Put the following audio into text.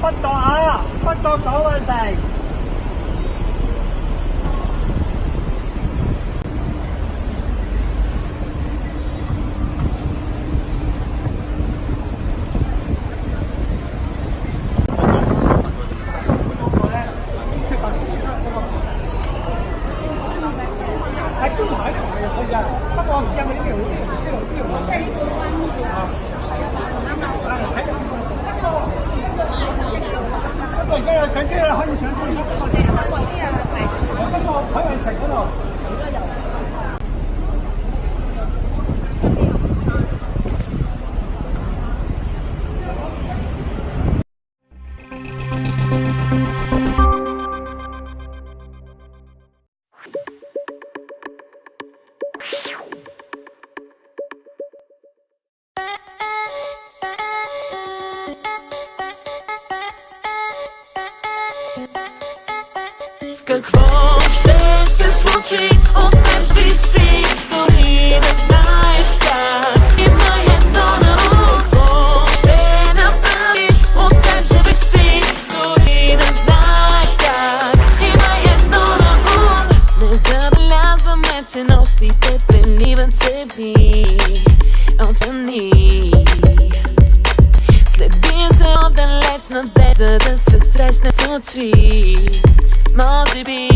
不到啊，不到九運城。喺觀塘呢條係可以啊，不過我唔知係咪呢條即係呢個彎呢條啊。不過而家有上車啦，可以上車。不過海運城嗰度。Как хвостится случай, опять висит, ты не знаешь как. И моя нона хвост, ты направишь, опять же висит, ты не знаешь как. И моя нона не забелязваме, че нощите плениват се ви, отсъмни. Следим се отдалеч надежда да се срещне с очи. Може би